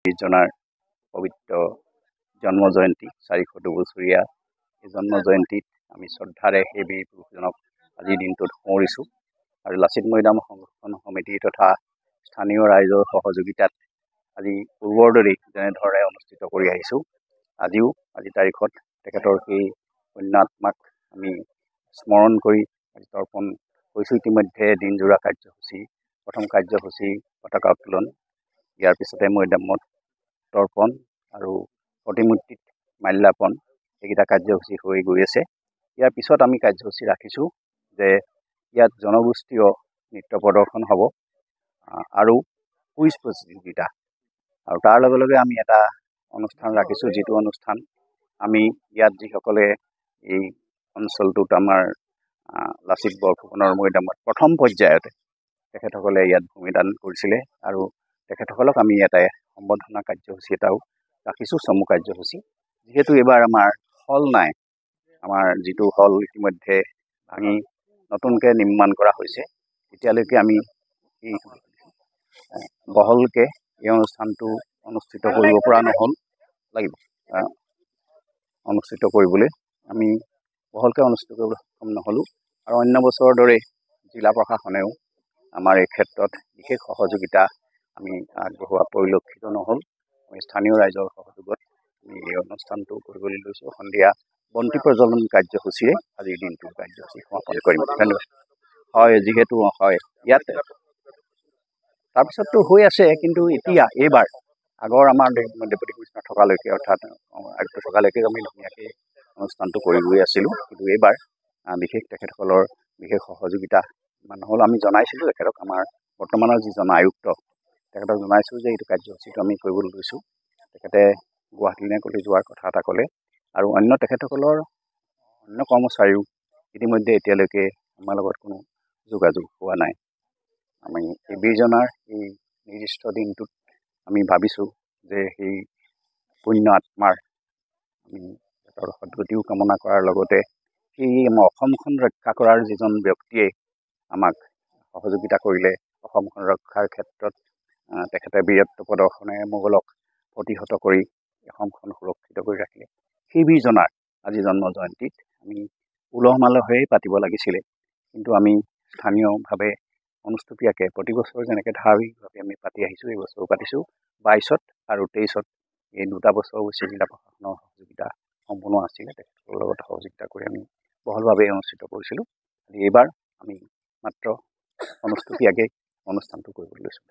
বীৰজনাৰ পবিত্ৰ জন্ম জয়ন্তী 402 বছৰীয়া এই জন্ম জয়ন্তীত আমি শ্ৰদ্ধাৰে সেই বীৰ পুৰুষজনক আজিৰ দিনটোত সোঁৱৰিছোঁ আৰু লাচিত মৈদাম সংৰক্ষণ সমিতি তথা স্থানীয় ৰাইজৰ সহযোগিতাত আজি পূৰ্বৰ দৰেই যেনেধৰণে অনুষ্ঠিত কৰি আহিছোঁ আজি তাৰিখত তেখেতৰ সেই পুণ্যাত্মাক আমি স্মৰণ কৰি আজি তৰ্পণ কৰিছোঁ। ইতিমধ্যে দিনজোৰা কাৰ্যসূচী প্ৰথম কাৰ্যসূচী পতাকা উত্তোলন, ইয়াৰ পিছতে মৈদামত তৰ্পণ আৰু প্ৰতিমূৰ্তিত মাল্যাৰ্পণ এইকেইটা কাৰ্যসূচী হৈ গৈ আছে। ইয়াৰ পিছত আমি কাৰ্যসূচী ৰাখিছোঁ যে ইয়াত জনগোষ্ঠীয় নৃত্য প্ৰদৰ্শন হ'ব আৰু কুইজ প্ৰতিযোগিতা, আৰু তাৰ লগে লগে আমি এটা অনুষ্ঠান ৰাখিছোঁ, যিটো অনুষ্ঠান আমি ইয়াত যিসকলে এই অঞ্চলটোত আমাৰ লাচিত বৰফুকনৰ মৈদামত প্ৰথম পৰ্যায়তে তেখেতসকলে ইয়াত ভূমিদান কৰিছিলে আৰু তেখেতসকলক আমি এটা সম্বৰ্ধনা কাৰ্যসূচী এটাও ৰাখিছোঁ, চমু কাৰ্যসূচী। যিহেতু এইবাৰ আমাৰ হল নাই, আমাৰ যিটো হল ইতিমধ্যে ভাঙি নতুনকৈ নিৰ্মাণ কৰা হৈছে, এতিয়ালৈকে আমি এই বহলকৈ এই অনুষ্ঠানটো অনুষ্ঠিত কৰিব পৰা অনুষ্ঠিত কৰিবলৈ আমি বহলকৈ অনুষ্ঠিত কৰিবলৈ সক্ষম নহ'লোঁ। আৰু অন্য বছৰৰ দৰে জিলা প্ৰশাসনেও আমাৰ এই ক্ষেত্ৰত বিশেষ সহযোগিতা আমি আগবঢ়োৱা পৰিলক্ষিত নহ'ল। আমি স্থানীয় ৰাইজৰ সহযোগত আমি এই অনুষ্ঠানটো কৰিবলৈ লৈছোঁ। সন্ধিয়া বন্তি প্ৰজ্বলন কাৰ্যসূচীৰে আজিৰ দিনটোৰ কাৰ্যসূচী সমাপন কৰিম। ধন্যবাদ। হয়, যিহেতু হয় ইয়াত তাৰপিছততো হৈ আছে, কিন্তু এতিয়া এইবাৰ আগৰ আমাৰ ডেপুটি কমিশ্যনাৰ থকালৈকে অৰ্থাৎ আয়ুক্ত থকালৈকে আমি ধুনীয়াকৈ অনুষ্ঠানটো কৰি গৈ আছিলোঁ, কিন্তু এইবাৰ বিশেষ তেখেতসকলৰ বিশেষ সহযোগিতা নহ'ল। আমি জনাইছিলোঁ তেখেতক, আমাৰ বৰ্তমানৰ যিজন আয়ুক্ত তেখেতক জনাইছোঁ যে এইটো কাৰ্যসূচীটো আমি কৰিবলৈ লৈছোঁ। তেখেতে গুৱাহাটীলৈ ক'লৈ যোৱাৰ কথা এটা ক'লে আৰু অন্য তেখেতসকলৰ অন্য কৰ্মচাৰীও ইতিমধ্যে এতিয়ালৈকে আমাৰ লগত কোনো যোগাযোগ হোৱা নাই। আমি এই বীৰজনাৰ এই নিৰ্দিষ্ট দিনটোত আমি ভাবিছোঁ যে সেই পুণ্য আত্মাৰ আমি সদ্গতিও কামনা কৰাৰ লগতে সেই আমাৰ অসমখন ৰক্ষা কৰাৰ যিজন ব্যক্তিয়ে আমাক সহযোগিতা কৰিলে, অসমখন ৰক্ষাৰ ক্ষেত্ৰত তেখেতে বীৰত্ব প্ৰদৰ্শনেৰে মোগলক প্ৰতিহত কৰি অসমখন সুৰক্ষিত কৰি ৰাখিলে, সেই বীৰজনাৰ আজি জন্ম জয়ন্তীত আমি উলহ মালহেৰে পাতিব লাগিছিলে, কিন্তু আমি স্থানীয়ভাৱে অনুষ্টুপীয়াকৈ প্ৰতি বছৰ যেনেকৈ ধাৰাবাহিকভাৱে আমি পাতি আহিছোঁ, এই বছৰো পাতিছোঁ। 22 আৰু 23 এই দুটা বছৰ অৱশ্যে জিলা প্ৰশাসনৰ সহযোগিতা সম্পূৰ্ণ আছিলে, তেখেতসকলৰ লগত সহযোগিতা কৰি আমি বহলভাৱে অনুষ্ঠিত কৰিছিলোঁ। এইবাৰ আমি মাত্ৰ অনুষ্টুপীয়াকৈ অনুষ্ঠানটো কৰিবলৈ লৈছোঁ।